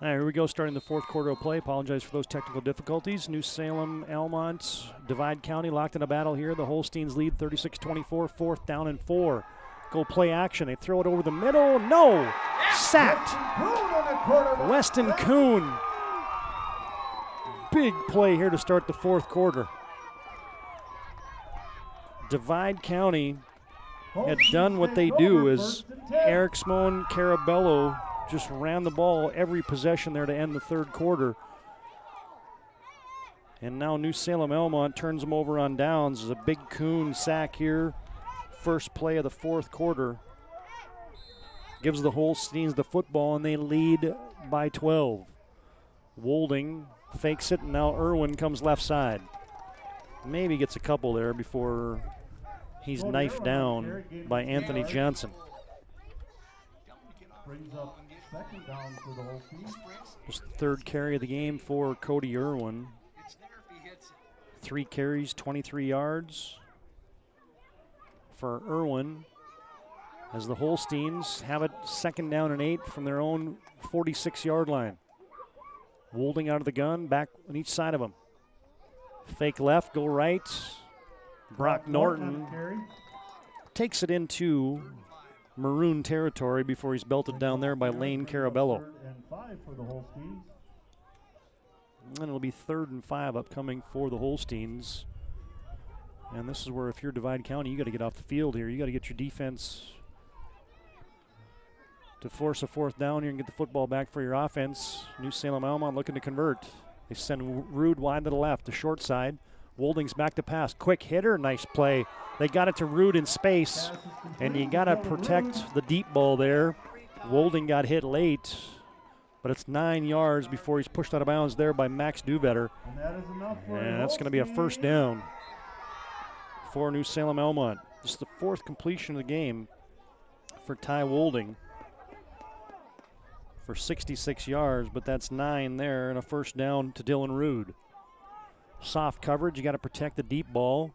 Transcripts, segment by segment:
All right, here we go, starting the fourth quarter of play. Apologize for those technical difficulties. New Salem, Almont, Divide County locked in a battle here. The Holsteins lead 36-24, fourth down and 4. Go play action. They throw it over the middle. No! Sacked. Weston Kuhn. Big play here to start the fourth quarter. Divide County had done what they do as Eric Smone Carabello just ran the ball every possession there to end the third quarter. And now New Salem Almont turns them over on downs. There's a big Kuhn sack here. First play of the fourth quarter. Gives the Holsteins the football, and they lead by 12. Wolding fakes it, and now Irwin comes left side. Maybe gets a couple there before he's knifed down by Anthony Johnson. Brings up second down for the Holsteins. Just the third carry of the game for Cody Irwin. 3 carries, 23 yards for Irwin as the Holsteins have it second down and 8 from their own 46-yard line. Wolding out of the gun, back on each side of him. Fake left, go right. Brock Norton takes it into maroon territory before he's belted down there by Lane Carabello. And it'll be 3rd and 5 upcoming for the Holsteins. And this is where, if you're Divide County, you got to get off the field here. You got to get your defense to force a fourth down here and get the football back for your offense. New Salem Almont looking to convert. They send Rude wide to the left, the short side. Wolding's back to pass. Quick hitter, nice play. They got it to Rude in space, and you got to protect the deep ball there. Wolding got hit late, but it's 9 yards before he's pushed out of bounds there by Max Duvetter. And that's going to be a first down for New Salem Almont. This is the 4th completion of the game for Ty Wolding for 66 yards, but that's 9 there and a first down to Dylan Rude. Soft coverage, you got to protect the deep ball.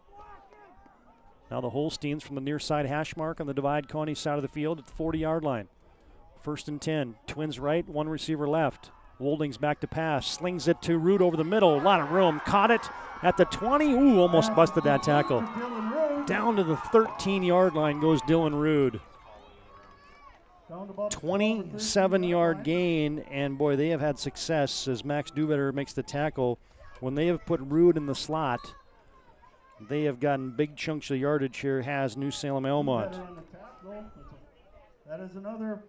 Now the Holsteins from the near side hash mark on the Divide County side of the field at the 40-yard line. 1st and 10, Twins right, 1 receiver left. Wolding's back to pass, slings it to Rude over the middle, a lot of room, caught it at the 20, ooh, almost busted that tackle. Down to the 13-yard line goes Dylan Rude. 27-yard gain, and boy, they have had success as Max Duvetter makes the tackle. When they have put Rude in the slot, they have gotten big chunks of yardage here, has New Salem Almont. That is another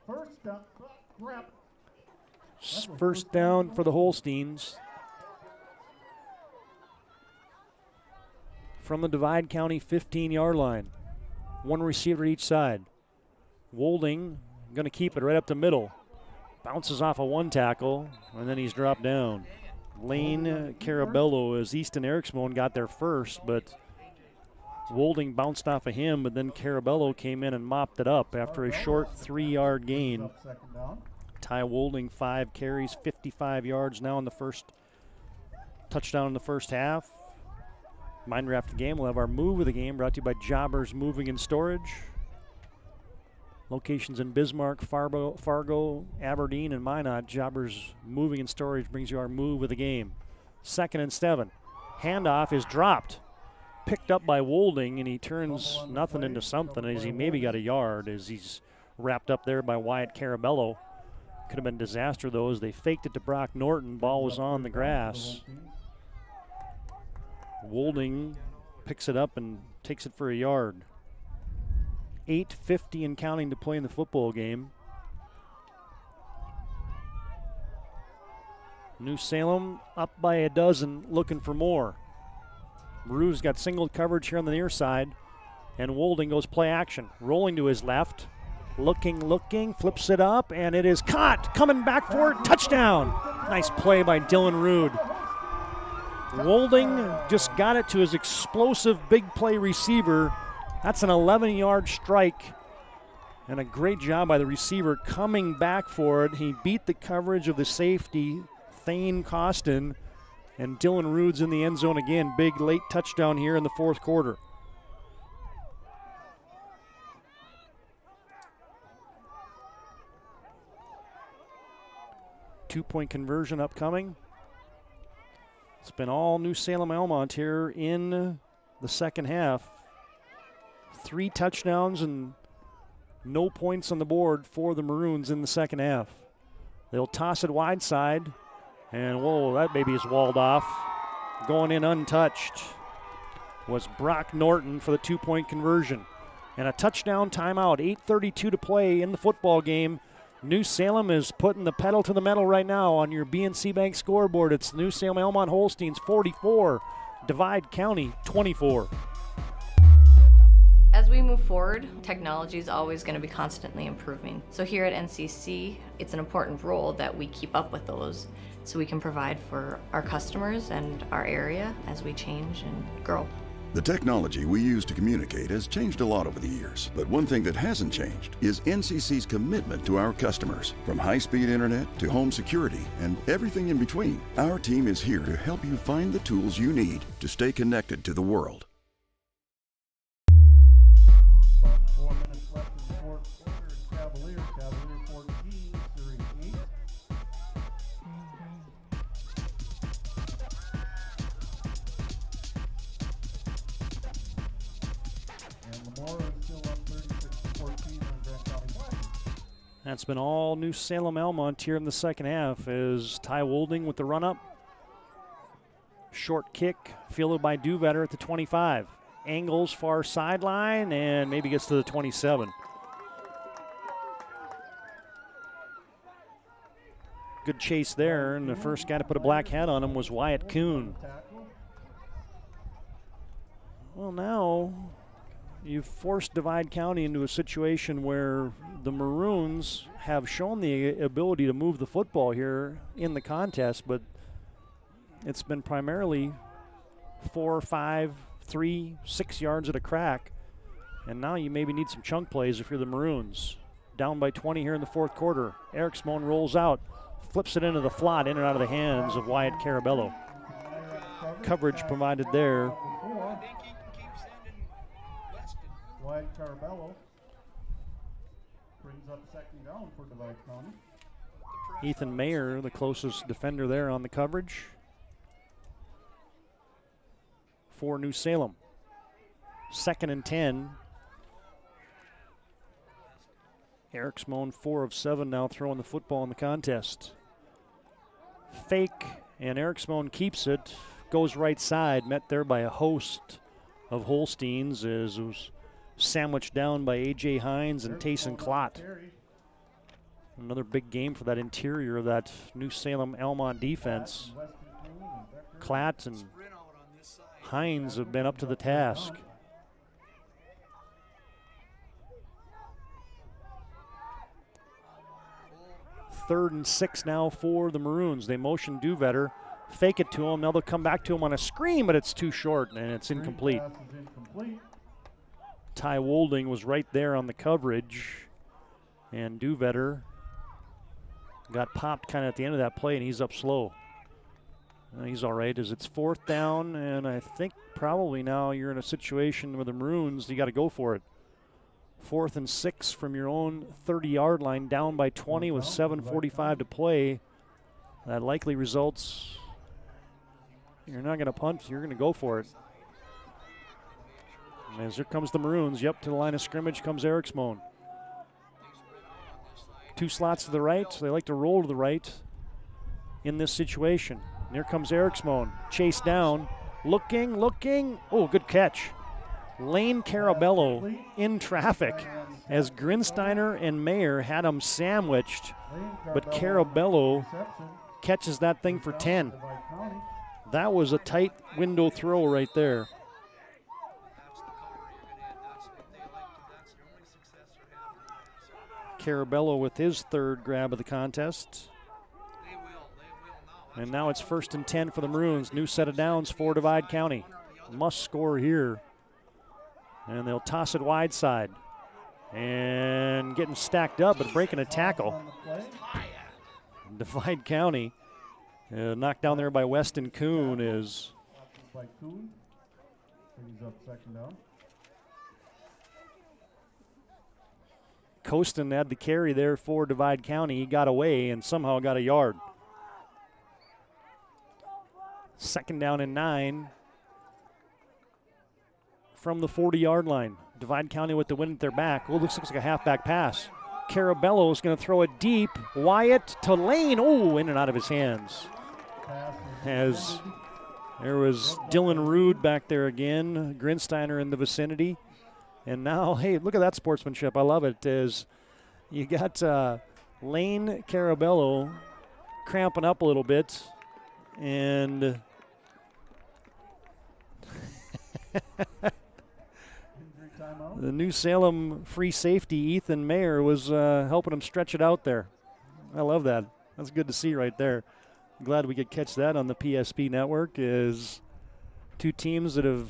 first down. First down for the Holsteins. From the Divide County 15-yard line. 1 receiver each side. Wolding going to keep it right up the middle. Bounces off a 1 tackle, and then he's dropped down. Lane Carabello as Easton Eriksmoen got there first, but Wolding bounced off of him, but then Carabello came in and mopped it up after a short 3-yard gain. Ty Wolding, 5 carries, 55 yards now in the first touchdown in the first half. Reminder after the game, we'll have our move of the game brought to you by Jobbers Moving and Storage. Locations in Bismarck, Fargo, Aberdeen, and Minot. Jobbers Moving and Storage brings you our move of the game. 2nd and 7. Handoff is dropped. Picked up by Wolding, and he turns nothing into something as he maybe got a yard as he's wrapped up there by Wyatt Carabello. Could have been disaster, though, as they faked it to Brock Norton. Ball was on the grass. Wolding picks it up and takes it for a yard. 8:50 and counting to play in the football game. New Salem up by a dozen, looking for more. Maru's got single coverage here on the near side, and Wolding goes play action. Rolling to his left, looking, flips it up, and it is caught. Coming back for it, touchdown. Nice play by Dylan Rude. Wolding just got it to his explosive big play receiver. That's an 11-yard strike, and a great job by the receiver coming back for it. He beat the coverage of the safety, Thane Costin, and Dylan Rude's in the end zone again. Big late touchdown here in the fourth quarter. 2-point conversion upcoming. It's been all New Salem Almont here in the second half. 3 touchdowns and no points on the board for the Maroons in the second half. They'll toss it wide side, and whoa, that baby is walled off. Going in untouched was Brock Norton for the 2-point conversion. And a touchdown timeout, 8:32 to play in the football game. New Salem is putting the pedal to the metal right now on your BNC Bank scoreboard. It's New Salem Almont Holsteins 44, Divide County 24. As we move forward, technology is always going to be constantly improving. So here at NCC, it's an important role that we keep up with those so we can provide for our customers and our area as we change and grow. The technology we use to communicate has changed a lot over the years, but one thing that hasn't changed is NCC's commitment to our customers. From high-speed internet to home security and everything in between, our team is here to help you find the tools you need to stay connected to the world. About 4 minutes left in the fourth quarter. Cavalier 14, Surrey 8. And Lamora is still up 36-14 on Grant County Washington. That's been all New Salem Almont here in the second half as Ty Wolding with the run up. Short kick fielded by Duvetter at the 25. Angles far sideline and maybe gets to the 27. Good chase there, and the first guy to put a black hat on him was Wyatt Kuhn. Well, now you've forced Divide County into a situation where the Maroons have shown the ability to move the football here in the contest, but it's been primarily 4, 5, 3, 6 yards at a crack. And now you maybe need some chunk plays if you're the Maroons. Down by 20 here in the fourth quarter. Eric Smone rolls out, flips it into the slot, in and out of the hands of Wyatt Carabello. Coverage provided there. Wyatt Carabello brings up second down for Divide County. Ethan Mayer, the closest defender there on the coverage for New Salem. 2nd and 10. Eric Smone 4 of 7 now throwing the football in the contest. Fake, and Eric Smone keeps it. Goes right side, met there by a host of Holsteins as it was sandwiched down by A.J. Hines and Tayson Klott. Another big game for that interior of that New Salem Almont defense. Klott and Hines have been up to the task. Third and 6 now for the Maroons. They motion Duvetter, fake it to him. Now they'll come back to him on a screen, but it's too short and it's incomplete. Ty Wolding was right there on the coverage, and Duvetter got popped kind of at the end of that play, and he's up slow. He's all right as it's 4th down, and I think probably now you're in a situation where the Maroons, you got to go for it. 4th and 6 from your own 30-yard line, down by 20 with 7:45 to play. That likely results, you're not going to punt, you're going to go for it. And as here comes the Maroons, yep, to the line of scrimmage comes Eric Smone. 2 slots to the right, so they like to roll to the right in this situation. And here comes Eric Smone, chased down, looking, oh, good catch. Lane Carabello in traffic as Grinsteiner and Mayer had him sandwiched, but Carabello catches that thing for 10. That was a tight window throw right there. Carabello with his 3rd grab of the contest. And now it's 1st and 10 for the Maroons. New set of downs for Divide County. Must score here. And they'll toss it wide side. And getting stacked up but breaking a tackle. Divide County knocked down there by Weston Kuhn is. By Kuhn. Brings up second down. Costin had the carry there for Divide County. He got away and somehow got a yard. 2nd down and 9 from the 40-yard line. Divide County with the wind at their back. Oh, this looks like a halfback pass. Carabello is going to throw it deep. Wyatt to Lane. Oh, in and out of his hands. As there was Dylan Rude back there again. Grinsteiner in the vicinity. And now, hey, look at that sportsmanship. I love it. As you got Lane Carabello cramping up a little bit. And the New Salem free safety, Ethan Mayer, was helping him stretch it out there. I love that. That's good to see right there. Glad we could catch that on the PSP network. Is two teams that have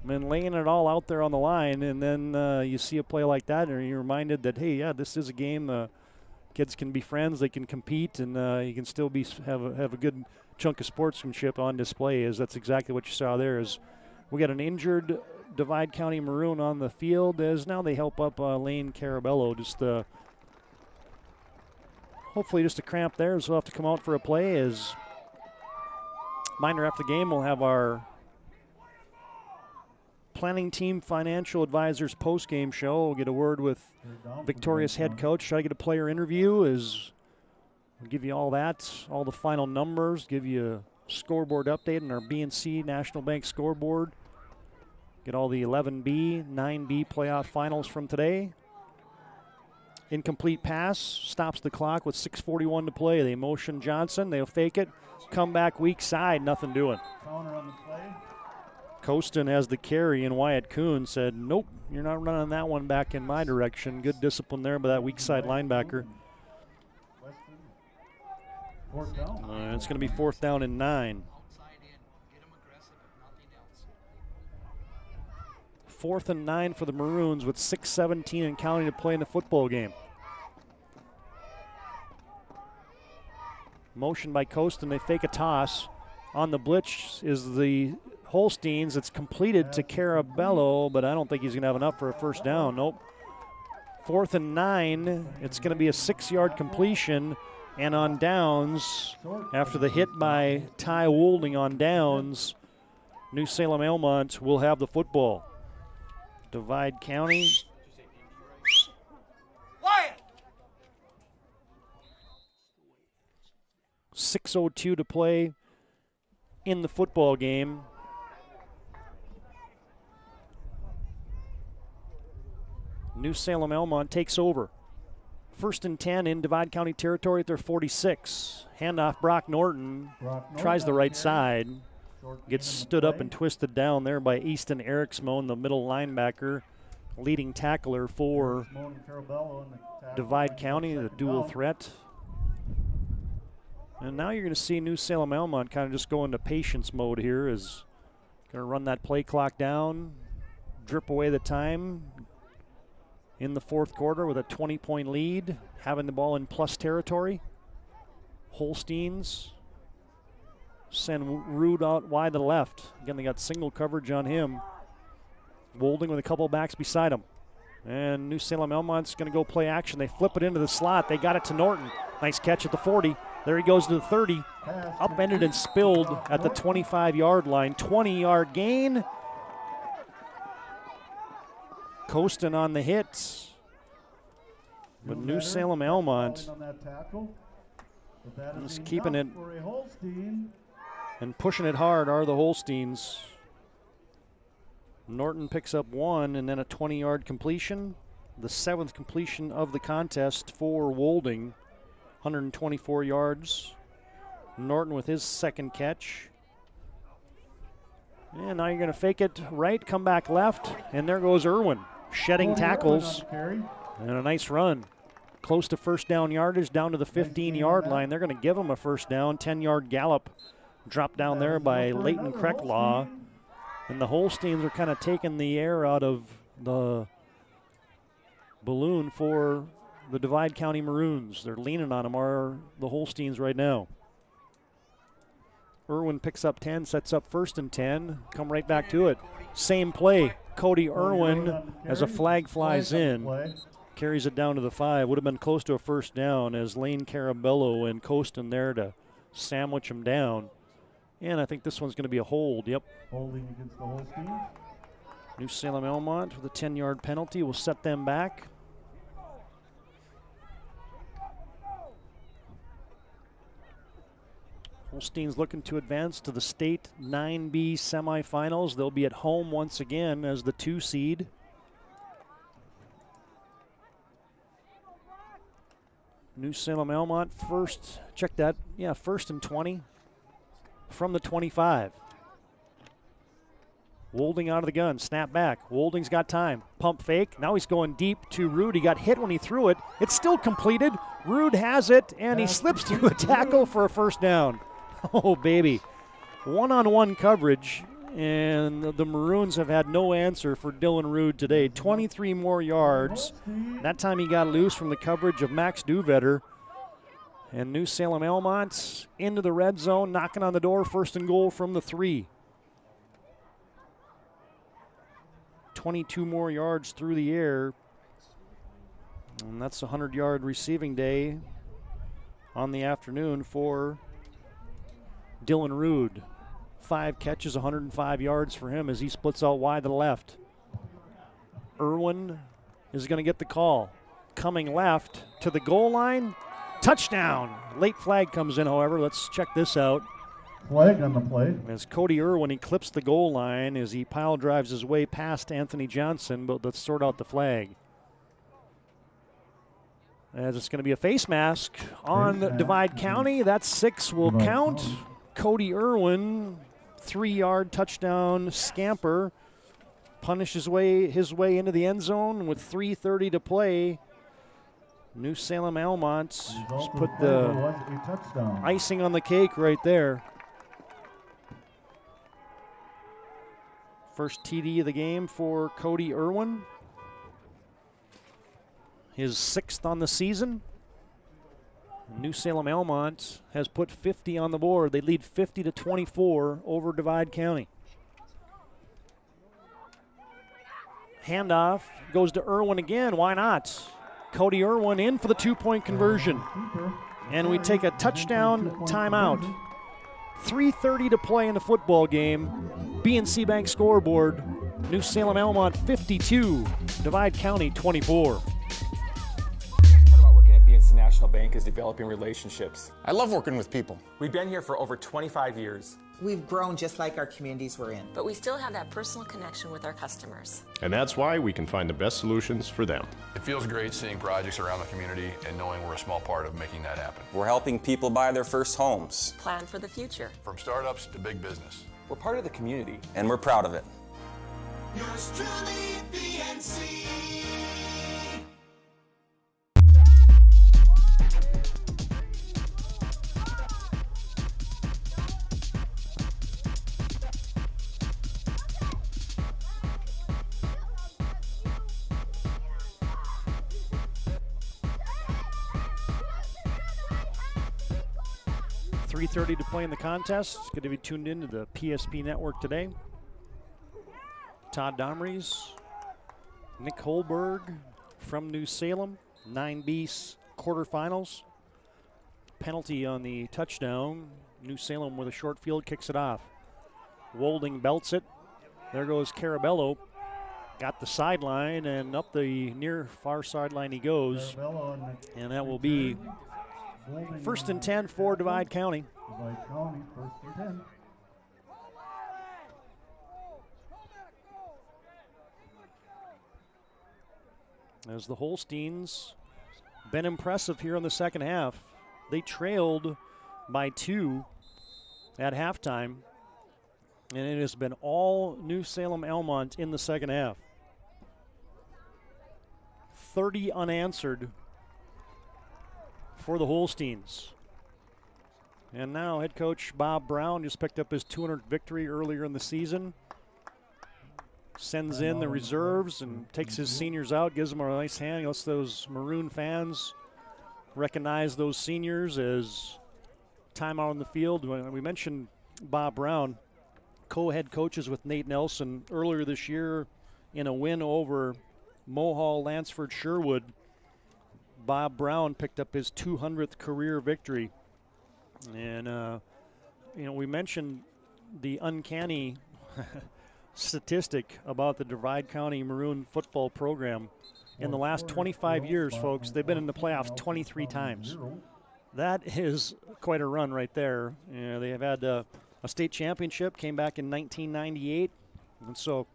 been laying it all out there on the line, and then you see a play like that, and you're reminded that, hey, yeah, this is a game. Kids can be friends, they can compete, and you can still have a good chunk of sportsmanship on display. As that's exactly what you saw there. Is we got an injured Divide County Maroon on the field, as now they help up Lane Carabello. Just hopefully just a cramp there, so we'll have to come out for a play. As minor after the game, we'll have our planning team financial advisors post-game show. We'll get a word with Victoria's head coach, try to get a player interview. As we'll give you all that, all the final numbers, give you a scoreboard update on our BNC National Bank scoreboard. Get all the 11B, 9B playoff finals from today. Incomplete pass, stops the clock with 6:41 to play. They motion Johnson, they'll fake it, come back weak side, nothing doing. Counter on the play. Costin has the carry, and Wyatt Kuhn said, nope, you're not running that one back in my direction. Good discipline there by that weak side linebacker. Fourth down. It's going to be 4th down and 9. 4th and 9 for the Maroons with 6:17 and counting to play in the football game. Motion by Costin, they fake a toss. On the blitz is the Holsteins. It's completed to Carabello, but I don't think he's going to have enough for a first down. Nope. 4th and 9. It's going to be a 6-yard completion. And on downs, after the hit by Ty Wolding on downs, New Salem Almont will have the football. Divide County. 6:02 to play in the football game. New Salem Almont takes over. 1st and 10 in Divide County territory at their 46. Handoff Brock Norton. Tries the right side. Gets stood up and twisted down there by Easton Eriksmo, the middle linebacker, leading tackler for Divide County, the dual threat. And now you're going to see New Salem Almont kind of just go into patience mode here. Is going to run that play clock down, drip away the time in the 4th quarter with a 20-point lead, having the ball in plus territory. Holsteins send Rude out wide to the left. Again, they got single coverage on him. Wolding with a couple backs beside him. And New Salem Almont's going to go play action. They flip it into the slot. They got it to Norton. Nice catch at the 40. There he goes to the 30. Upended and spilled at the 25-yard line. 20-yard gain. Costin on the hits. But New Salem Almont is keeping it and pushing it hard are the Holsteins. Norton picks up 1 and then a 20-yard completion. The 7th completion of the contest for Wolding. 124 yards. Norton with his 2nd catch. And now you're going to fake it right, come back left, and there goes Irwin. Shedding tackles and a nice run. Close to first down yardage, down to the 15-yard line. They're going to give him a first down. 10-yard gallop dropped down there by Leighton Krecklaw. And the Holsteins are kind of taking the air out of the balloon for the Divide County Maroons. They're leaning on them, are the Holsteins right now. Irwin picks up 10, sets up 1st and 10. Come right back to it. Same play. Cody Irwin, as a flag flies in, carries it down to the 5. Would have been close to a first down as Lane Carabello and Costin there to sandwich him down. And I think this one's going to be a hold. Yep. Holding against the Holsteins. New Salem Almont with a 10-yard penalty will set them back. Holsteins looking to advance to the state 9B semifinals. They'll be at home once again as the 2 seed. New Salem Almont first, check that, yeah, first and 20 from the 25. Wolding out of the gun, snap back. Wolding's got time, pump fake. Now he's going deep to Rude. He got hit when he threw it. It's still completed. Rude has it, and he slips through a tackle for a first down. Oh, baby. One-on-one coverage, and the Maroons have had no answer for Dylan Rude today. 23 more yards. That time he got loose from the coverage of Max Duvetter. And New Salem Almont into the red zone, knocking on the door, first and goal from the 3. 22 more yards through the air. And that's a 100-yard receiving day on the afternoon for Dylan Rude. 5 catches, 105 yards for him as he splits out wide to the left. Irwin is going to get the call. Coming left to the goal line. Touchdown. Late flag comes in, however. Let's check this out. Flag on the play. As Cody Irwin eclipsed the goal line as he pile drives his way past Anthony Johnson, but let's sort out the flag. As it's going to be a face mask on Divide County. That 6 will count. Cody Irwin, 3-yard touchdown scamper, punishes his way into the end zone with 3:30 to play. New Salem Almont just put the icing on the cake right there. First TD of the game for Cody Irwin. His 6th on the season. New Salem Almont has put 50 on the board. They lead 50-24 over Divide County. Handoff goes to Irwin again. Why not? Cody Irwin in for the 2-point conversion. And we take a touchdown timeout. 3:30 to play in the football game. BNC Bank scoreboard. New Salem Almont 52, Divide County 24. National Bank is developing relationships. I love working with people. We've been here for over 25 years. We've grown just like our communities we're in. But we still have that personal connection with our customers. And that's why we can find the best solutions for them. It feels great seeing projects around the community and knowing we're a small part of making that happen. We're helping people buy their first homes. Plan for the future. From startups to big business. We're part of the community. And we're proud of it. Yours truly, BNC. 3:30 to play in the contest. It's going to be tuned into the PSP network today. Todd Domries, Nick Holberg from New Salem, 9B quarterfinals. Penalty on the touchdown. New Salem with a short field kicks it off. Wolding belts it. There goes Carabello. Got the sideline and up the near far sideline he goes. And that will be first and 10 for Divide County. Divide County, first and 10. As the Holsteins been impressive here in the second half. They trailed by 2 at halftime, and it has been all New Salem Almont in the second half. 30 unanswered for the Holsteins. And now head coach Bob Brown just picked up his 200th victory earlier in the season. Sends in the reserves and takes his seniors out, gives them a nice hand. Lets those Maroon fans recognize those seniors as time out on the field. When we mentioned Bob Brown, co-head coaches with Nate Nelson earlier this year in a win over Mohall, Lansford, Sherwood. Bob Brown picked up his 200th career victory. And we mentioned the uncanny statistic about the Divide County Maroon football program. In the last 25 years, folks, they've been in the playoffs 23 times. That is quite a run right there. They have had a state championship, came back in 1998. And so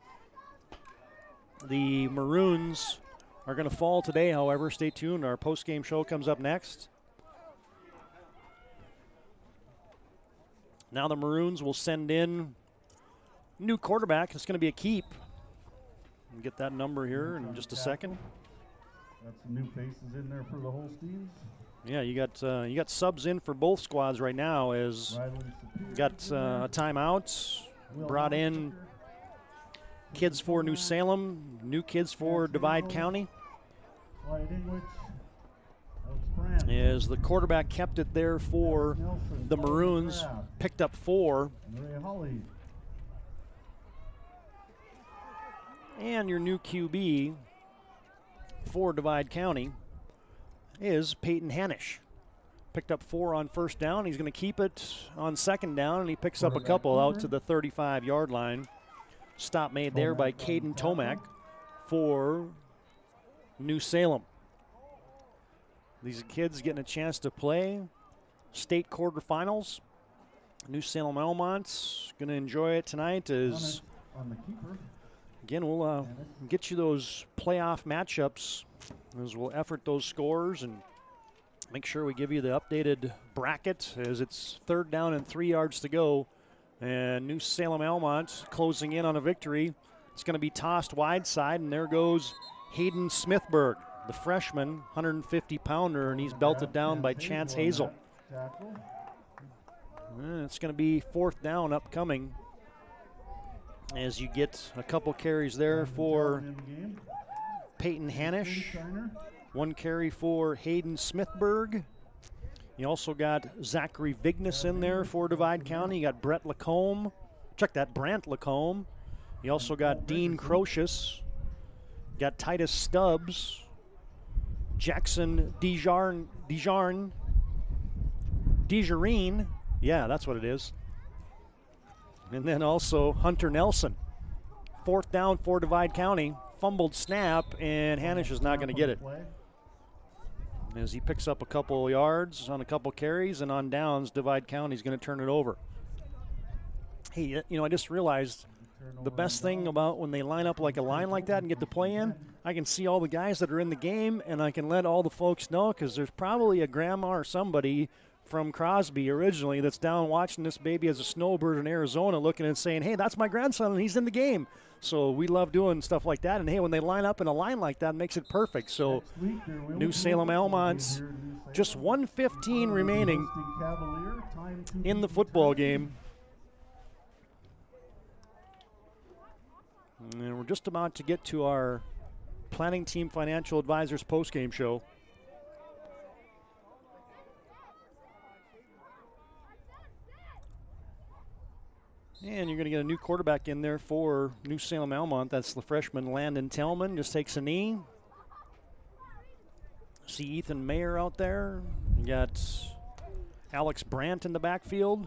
the Maroons are going to fall today, however. Stay tuned. Our post-game show comes up next. Now the Maroons will send in new quarterback. It's going to be a keep. We'll get that number here in just a second. Got some new faces in there for the Holsteins. Yeah, you got subs in for both squads right now. As got a timeout, brought in kids for New Salem, new kids for Divide County. As the quarterback kept it there for the Maroons, picked up 4. And your new QB for Divide County is Peyton Hanisch. Picked up 4 on first down. He's going to keep it on second down, and he picks up a couple out to the 35-yard line. Stop made there by Caden Tomac for New Salem. These kids getting a chance to play state quarterfinals. New Salem Almont's going to enjoy it tonight as, again, we'll get you those playoff matchups as we'll effort those scores and make sure we give you the updated bracket as it's 3rd down and 3 yards to go. And New Salem Almont closing in on a victory. It's going to be tossed wide side, and there goes Hayden Smithberg, the freshman, 150-pounder, and he's belted down by Chance Hazel. It's going to be 4th down upcoming as you get a couple carries there for Peyton Hanisch. 1 carry for Hayden Smithberg. You also got Zachary Vignes in there for Divide County. You got Brett Lacombe. Check that, Brant Lacombe. You also got Dean Crocius. Got Titus Stubbs. Jackson Dejarine. Yeah, that's what it is. And then also Hunter Nelson. 4th down for Divide County. Fumbled snap, and Hanisch is not going to get it. As he picks up a couple yards on a couple carries, and on downs, Divide County's going to turn it over. Hey, I just realized the best thing about when they line up like a line like that and get to play in, I can see all the guys that are in the game, and I can let all the folks know, because there's probably a grandma or somebody from Crosby originally that's down watching this baby as a snowbird in Arizona looking and saying, hey, that's my grandson and he's in the game. So we love doing stuff like that. And, hey, when they line up in a line like that, it makes it perfect. So New Salem Almont, just 1:15 remaining in the football game. And we're just about to get to our Planning Team Financial Advisors postgame show. And you're going to get a new quarterback in there for New Salem Almont. That's the freshman Landon Tellman. Just takes a knee. See Ethan Mayer out there. You got Alex Brandt in the backfield.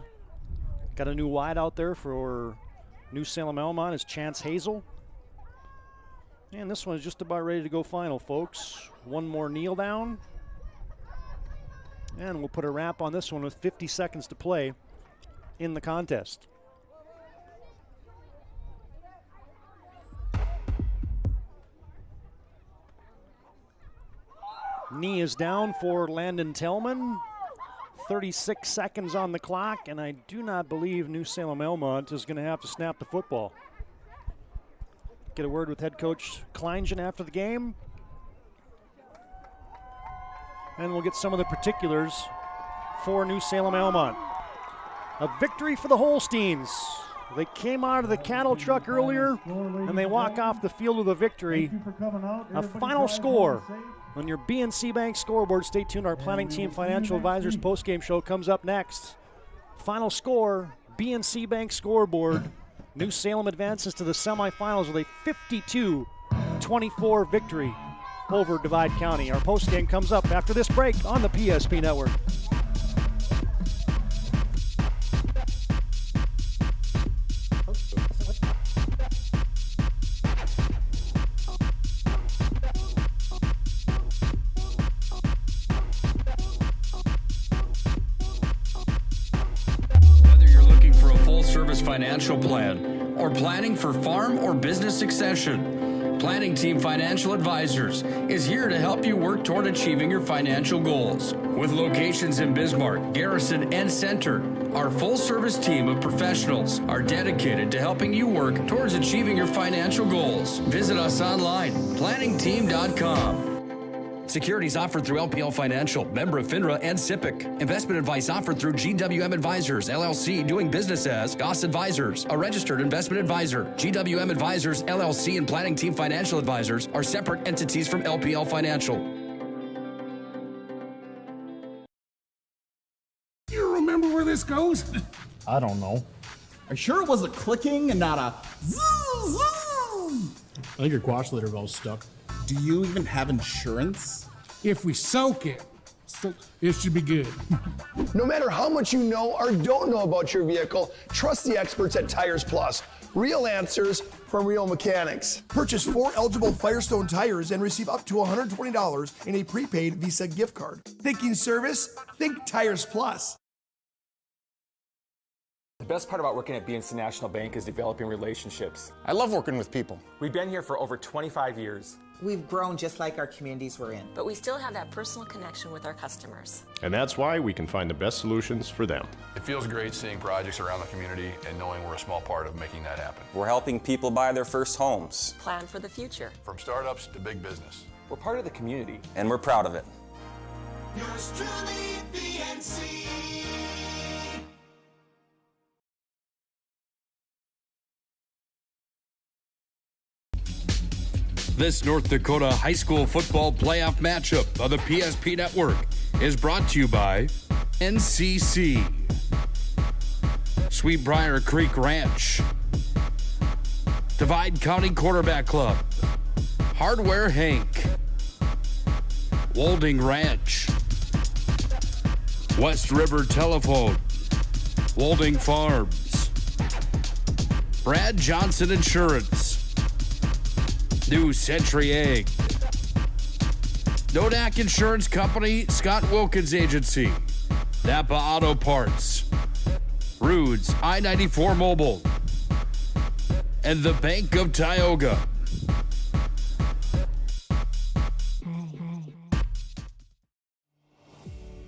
Got a new wide out there for New Salem Almont is Chance Hazel. And this one is just about ready to go final, folks. One more kneel down. And we'll put a wrap on this one with 50 seconds to play in the contest. Knee is down for Landon Tellman. 36 seconds on the clock, and I do not believe New Salem Almont is going to have to snap the football. Get a word with head coach Kleingen after the game. And we'll get some of the particulars for New Salem Almont. A victory for the Holsteins. They came out of the cattle truck earlier, and they walk off the field with a victory. A final score on your BNC Bank scoreboard. Stay tuned. Our Planning Team Financial Advisors postgame show comes up next. Final score, BNC Bank scoreboard. New Salem advances to the semifinals with a 52-24 victory over Divide County. Our postgame comes up after this break on the PSP Network. financial plan, or planning for farm or business succession. Planning Team Financial Advisors is here to help you work toward achieving your financial goals. With locations in Bismarck, Garrison, and Center, our full-service team of professionals are dedicated to helping you work towards achieving your financial goals. Visit us online, planningteam.com. Securities offered through LPL Financial, member of FINRA and SIPC. Investment advice offered through GWM Advisors, LLC, doing business as Goss Advisors, a registered investment advisor. GWM Advisors, LLC, and Planning Team Financial Advisors are separate entities from LPL Financial. You remember where this goes? I don't know. Are you sure it was a clicking and not a zzz, zzz? I think your quash litter valve's stuck. Do you even have insurance? If we soak it, it should be good. No matter how much you know or don't know about your vehicle, trust the experts at Tires Plus. Real answers from real mechanics. Purchase 4 eligible Firestone tires and receive up to $120 in a prepaid Visa gift card. Thinking service? Think Tires Plus. The best part about working at BNC National Bank is developing relationships. I love working with people. We've been here for over 25 years. We've grown just like our communities we're in. But we still have that personal connection with our customers. And that's why we can find the best solutions for them. It feels great seeing projects around the community and knowing we're a small part of making that happen. We're helping people buy their first homes. Plan for the future. From startups to big business. We're part of the community. And we're proud of it. Yours truly, BNC. This North Dakota high school football playoff matchup of the PSP Network is brought to you by NCC, Sweetbriar Creek Ranch, Divide County Quarterback Club, Hardware Hank, Wolding Ranch, West River Telephone, Wolding Farms, Brad Johnson Insurance, New Century Egg, Nodak Insurance Company, Scott Wilkins Agency, Napa Auto Parts, Rude's I-94 Mobile, and the Bank of Tioga.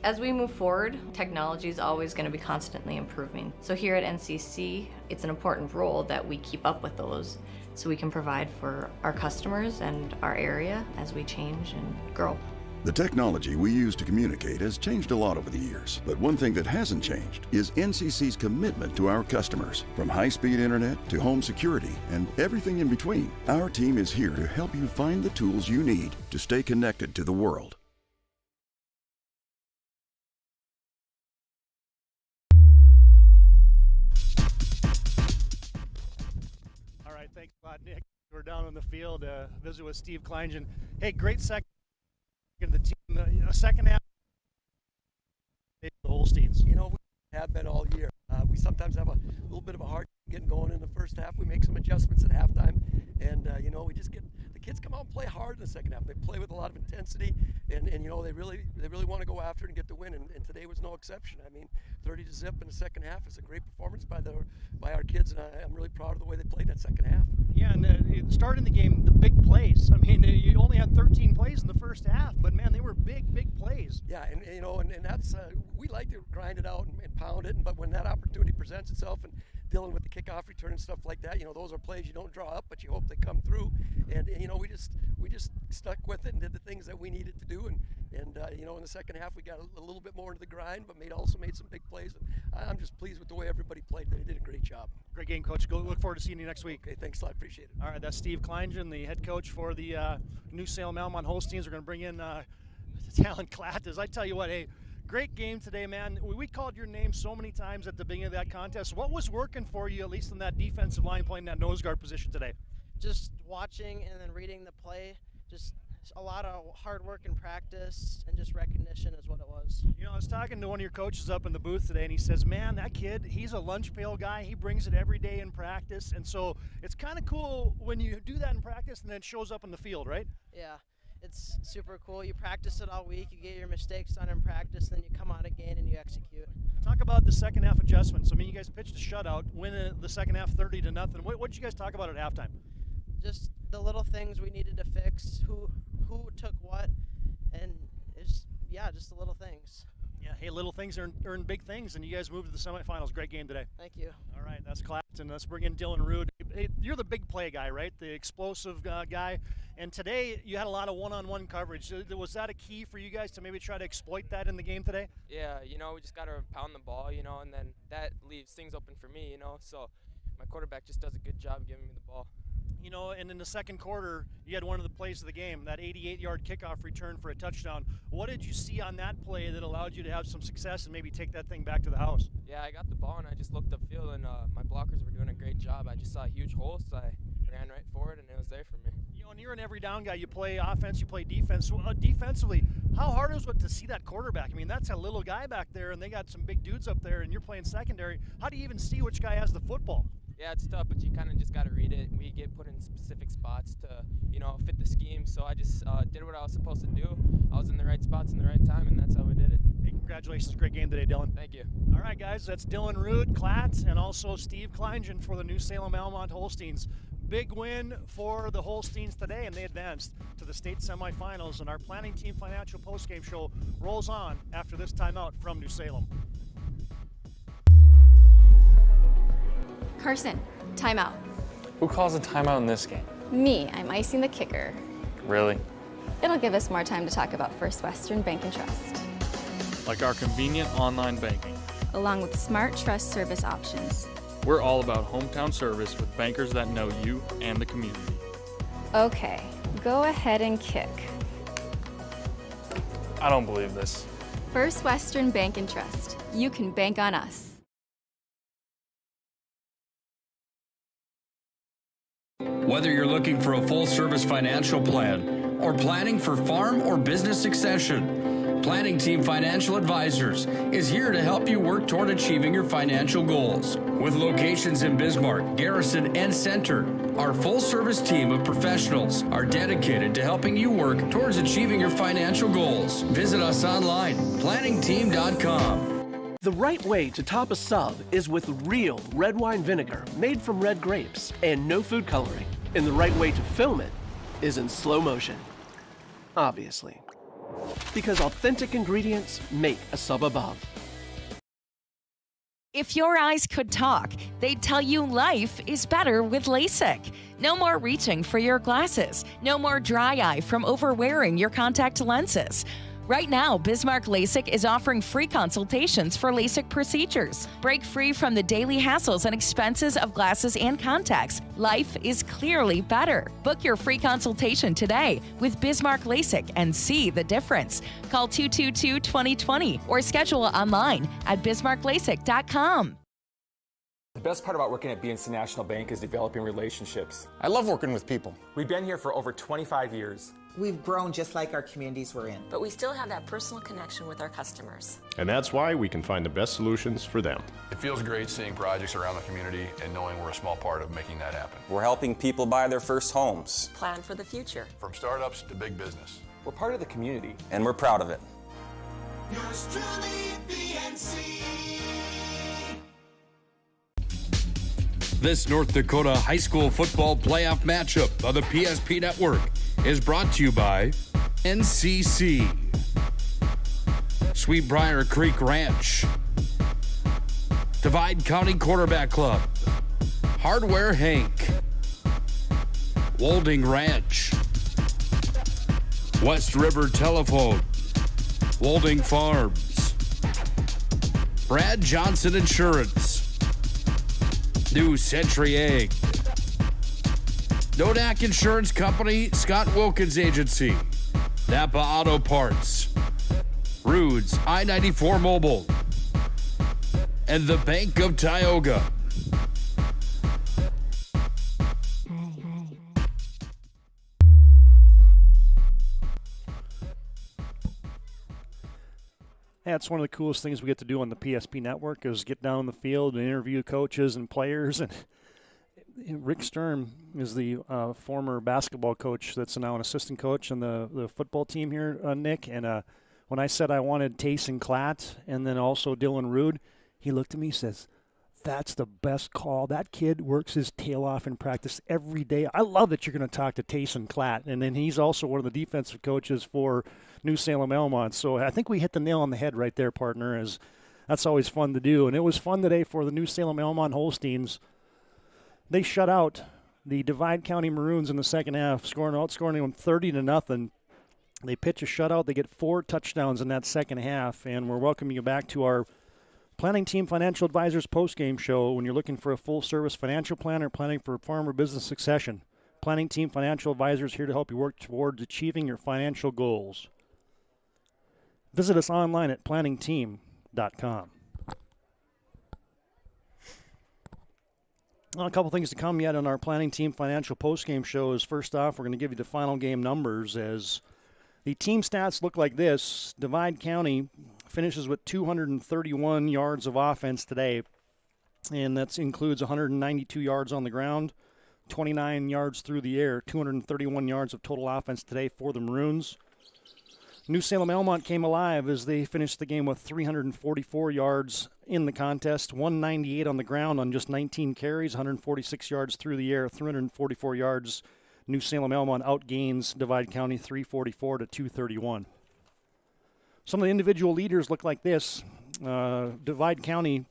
As we move forward, technology is always going to be constantly improving. So here at NCC, it's an important role that we keep up with those so we can provide for our customers and our area as we change and grow. The technology we use to communicate has changed a lot over the years, but one thing that hasn't changed is NCC's commitment to our customers. From high-speed internet to home security and everything in between, our team is here to help you find the tools you need to stay connected to the world. Thanks a lot, Nick. We're down on the field visit with Steve Kleingen. Hey, great second the team. Second half, the Holsteins. You know, we have been all year. We sometimes have a little bit of a hard time getting going in the first half. We make some adjustments at halftime, and you know, we just get the kids come out and play hard in the second half. They play with a lot of intensity, and you know, they really want to go after it and get the win. And today was no exception. I mean, 30-0 in the second half is a great performance by our kids, and I'm really proud of the way they played that second half. Yeah, and starting the game, the big plays. I mean, you only had 13 plays in the first half, but man, they were big plays. Yeah, and you know, and that's we like to grind it out and pound it, but when that opportunity presents itself and dealing with the kickoff return and stuff like that, you know, those are plays you don't draw up, but you hope they come through. And you know, we just stuck with it and did the things that we needed to do. And you know, in the second half, we got a little bit more into the grind, but also made some big plays. And I'm just pleased with the way everybody played. They did a great job. Great game, Coach. Look forward to seeing you next week. Okay, thanks a lot. Appreciate it. All right, that's Steve Kleingen, the head coach for the new Salem Almont Holsteins. We're going to bring in Talon Klattes. I tell you what, hey, great game today, man. We called your name so many times at the beginning of that contest. What was working for you, at least in that defensive line, playing that nose guard position today? Just watching and then reading the play. Just a lot of hard work and practice and just recognition is what it was. You know, I was talking to one of your coaches up in the booth today, and he says, man, that kid, he's a lunch pail guy. He brings it every day in practice. And so it's kind of cool when you do that in practice and then it shows up in the field, right? Yeah. it's super cool. You practice it all week, you get your mistakes done in practice, then you come out again and you execute. Talk about the second half adjustments. I mean, you guys pitched a shutout, win the second half 30-0. What did you guys talk about at halftime? Just the little things we needed to fix, who took what, and it's, yeah, just the little things. Yeah, hey, little things earn big things, and you guys moved to the semifinals. Great game today. Thank you. All right, that's class, and let's bring in Dylan Rude. Hey, you're the big play guy, right? The explosive guy. And today you had a lot of one-on-one coverage. Was that a key for you guys to maybe try to exploit that in the game today? Yeah, we just got to pound the ball, and then that leaves things open for me, So my quarterback just does a good job giving me the ball. And in the second quarter, you had one of the plays of the game, that 88-yard kickoff return for a touchdown. What did you see on that play that allowed you to have some success and maybe take that thing back to the house? Yeah, I got the ball, and I just looked upfield, and my blockers were doing a great job. I just saw a huge hole, so I ran right forward, and it was there for me. And you're an every down guy. You play offense, you play defense. So, defensively, how hard is it to see that quarterback? I mean, that's a little guy back there, and they got some big dudes up there, and you're playing secondary. How do you even see which guy has the football? Yeah, it's tough, but you kind of just got to read it. We get put in specific spots to, fit the scheme. So I just did what I was supposed to do. I was in the right spots in the right time, and that's how we did it. Hey, congratulations. Great game today, Dylan. Thank you. All right, guys, that's Dylan Rude, Klatt, and also Steve Kleingen for the new Salem Almont Holsteins. Big win for the Holsteins today, and they advanced to the state semifinals. And our Planning Team Financial postgame show rolls on after this timeout from New Salem. Carson, timeout. Who calls a timeout in this game? Me, I'm icing the kicker. Really? It'll give us more time to talk about First Western Bank and Trust. Like our convenient online banking. Along with smart trust service options. We're all about hometown service with bankers that know you and the community. Okay, go ahead and kick. I don't believe this. First Western Bank and Trust. You can bank on us. Whether you're looking for a full-service financial plan or planning for farm or business succession, Planning Team Financial Advisors is here to help you work toward achieving your financial goals. With locations in Bismarck, Garrison, and Center, our full-service team of professionals are dedicated to helping you work towards achieving your financial goals. Visit us online, planningteam.com. The right way to top a sub is with real red wine vinegar made from red grapes and no food coloring. And the right way to film it is in slow motion. Obviously. Because authentic ingredients make a sub above. If your eyes could talk, they'd tell you life is better with LASIK. No more reaching for your glasses. No more dry eye from overwearing your contact lenses. Right now, Bismarck LASIK is offering free consultations for LASIK procedures. Break free from the daily hassles and expenses of glasses and contacts. Life is clearly better. Book your free consultation today with Bismarck LASIK and see the difference. Call 222-2020 or schedule online at bismarcklasik.com. The best part about working at BNC National Bank is developing relationships. I love working with people. We've been here for over 25 years. We've grown just like our communities we're in. But we still have that personal connection with our customers. And that's why we can find the best solutions for them. It feels great seeing projects around the community and knowing we're a small part of making that happen. We're helping people buy their first homes. Plan for the future. From startups to big business. We're part of the community. And we're proud of it. Yours truly, BNC. This North Dakota high school football playoff matchup of the PSP Network is brought to you by NCC, Sweetbriar Creek Ranch, Divide County Quarterback Club, Hardware Hank, Wolding Ranch, West River Telephone, Wolding Farms, Brad Johnson Insurance, New Century Egg, Nodak Insurance Company, Scott Wilkins Agency, Napa Auto Parts, Rude's I-94 Mobile, and the Bank of Tioga. That's one of the coolest things we get to do on the PSP network is get down the field and interview coaches and players. And Rick Sturm is the former basketball coach that's now an assistant coach on the football team here, Nick. And when I said I wanted Tayson Klatt and then also Dylan Rude, he looked at me and says, "That's the best call. That kid works his tail off in practice every day. I love that you're going to talk to Tayson Klatt." And then he's also one of the defensive coaches for New Salem Almont. So I think we hit the nail on the head right there, partner, as that's always fun to do. And it was fun today for the New Salem Almont Holsteins. They shut out the Divide County Maroons in the second half, outscoring them 30-0. They pitch a shutout. They get 4 touchdowns in that second half. And we're welcoming you back to our Planning Team Financial Advisors postgame show. When you're looking for a full-service financial plan or planning for farm or business succession, Planning Team Financial Advisors here to help you work towards achieving your financial goals. Visit us online at planningteam.com. Well, a couple things to come yet on our Planning Team Financial postgame show is, first off, we're going to give you the final game numbers as the team stats look like this. Divide County finishes with 231 yards of offense today, and that includes 192 yards on the ground, 29 yards through the air, 231 yards of total offense today for the Maroons. New Salem Almont came alive as they finished the game with 344 yards in the contest, 198 on the ground on just 19 carries, 146 yards through the air, 344 yards. New Salem Almont outgains Divide County 344 to 231. Some of the individual leaders look like this. Divide County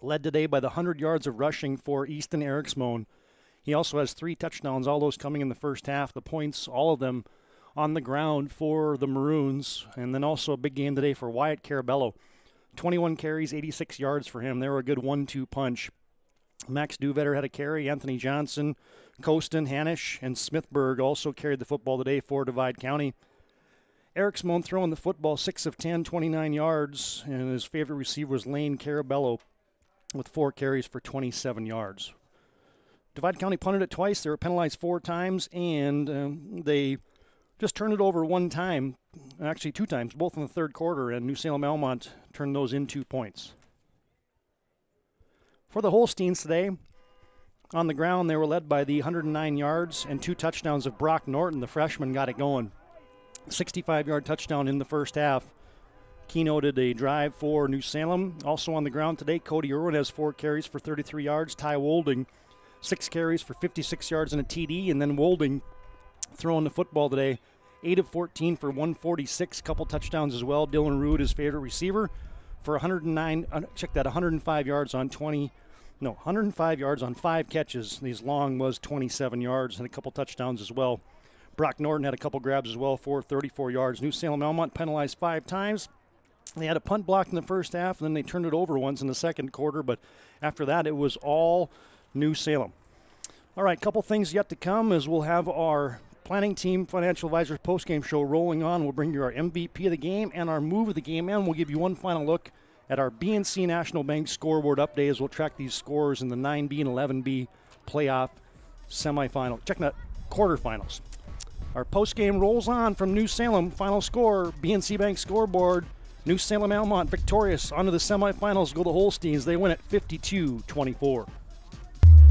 led today by the 100 yards of rushing for Easton Eriksmoen. He also has 3 touchdowns, all those coming in the first half. The points, all of them on the ground for the Maroons. And then also a big game today for Wyatt Carabello. 21 carries, 86 yards for him. They were a good 1-2 punch. Max Duvetter had a carry. Anthony Johnson, Costin, Hanisch, and Smithburg also carried the football today for Divide County. Eriksmoen throwing the football 6 of 10, 29 yards. And his favorite receiver was Lane Carabello with 4 carries for 27 yards. Divide County punted it twice. They were penalized 4 times, and they just turned it over 1 time, actually 2 times, both in the third quarter, and New Salem Almont turned those in 2 points. For the Holsteins today, on the ground, they were led by the 109 yards and 2 touchdowns of Brock Norton. The freshman got it going. 65-yard touchdown in the first half. Keynoted a drive for New Salem. Also on the ground today, Cody Irwin has 4 carries for 33 yards. Ty Wolding, 6 carries for 56 yards and a TD, and then Wolding throwing the football today, 8 of 14 for 146, couple touchdowns as well. Dylan Rude, his favorite receiver, for 105 yards on 105 yards on 5 catches. His long was 27 yards and a couple touchdowns as well. Brock Norton had a couple grabs as well for 34 yards. New Salem Almont penalized 5 times. They had a punt blocked in the first half, and then they turned it over once in the second quarter, but after that it was all New Salem. All right, couple things yet to come as we'll have our Planning Team Financial Advisors postgame show rolling on. We'll bring you our MVP of the game and our move of the game, and we'll give you one final look at our BNC National Bank scoreboard update as we'll track these scores in the 9B and 11B playoff semifinal. Check that quarterfinals. Our postgame rolls on from New Salem. Final score, BNC Bank scoreboard. New Salem Almont victorious. On to the semifinals go the Holsteins. They win at 52-24.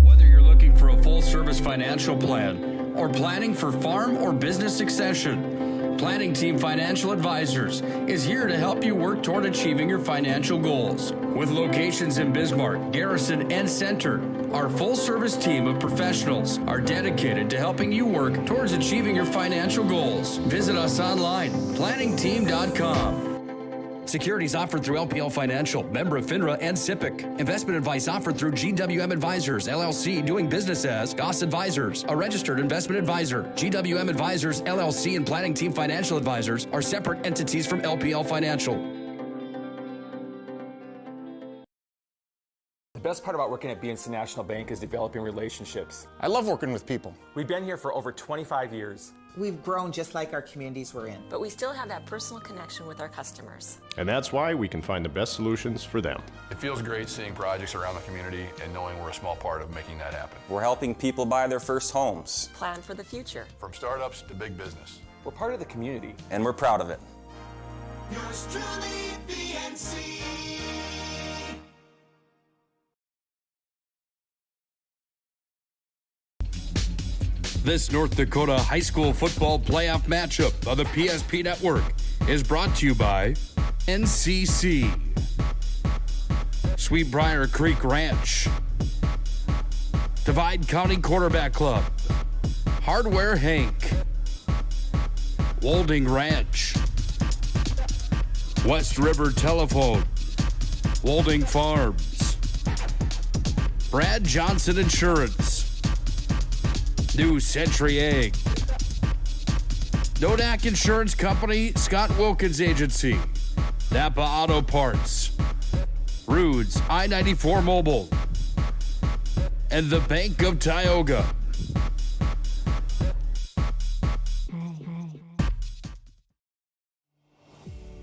Whether you're looking for a full-service financial plan or planning for farm or business succession, Planning Team Financial Advisors is here to help you work toward achieving your financial goals. With locations in Bismarck, Garrison, and Center, our full-service team of professionals are dedicated to helping you work towards achieving your financial goals. Visit us online, planningteam.com. Securities offered through LPL Financial, member of FINRA and SIPC. Investment advice offered through GWM Advisors, LLC, doing business as Goss Advisors, a registered investment advisor. GWM Advisors, LLC, and Planning Team Financial Advisors are separate entities from LPL Financial. The best part about working at BNC National Bank is developing relationships. I love working with people. We've been here for over 25 years. We've grown just like our communities we're in. But we still have that personal connection with our customers. And that's why we can find the best solutions for them. It feels great seeing projects around the community and knowing we're a small part of making that happen. We're helping people buy their first homes. Plan for the future. From startups to big business. We're part of the community. And we're proud of it. Yours truly, BNC. This North Dakota high school football playoff matchup of the PSP Network is brought to you by NCC, Sweetbriar Creek Ranch, Divide County Quarterback Club, Hardware Hank, Wolding Ranch, West River Telephone, Wolding Farms, Brad Johnson Insurance, New Century Egg, Nodak Insurance Company, Scott Wilkins Agency, Napa Auto Parts, Rude's I-94 Mobile, and the Bank of Tioga.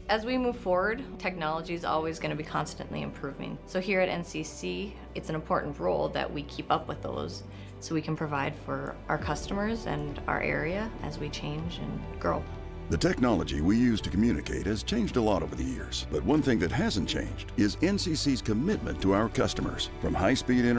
As we move forward, technology is always going to be constantly improving. So here at NCC, it's an important role that we keep up with those so we can provide for our customers and our area as we change and grow. The technology we use to communicate has changed a lot over the years, but one thing that hasn't changed is NCC's commitment to our customers. From high-speed internet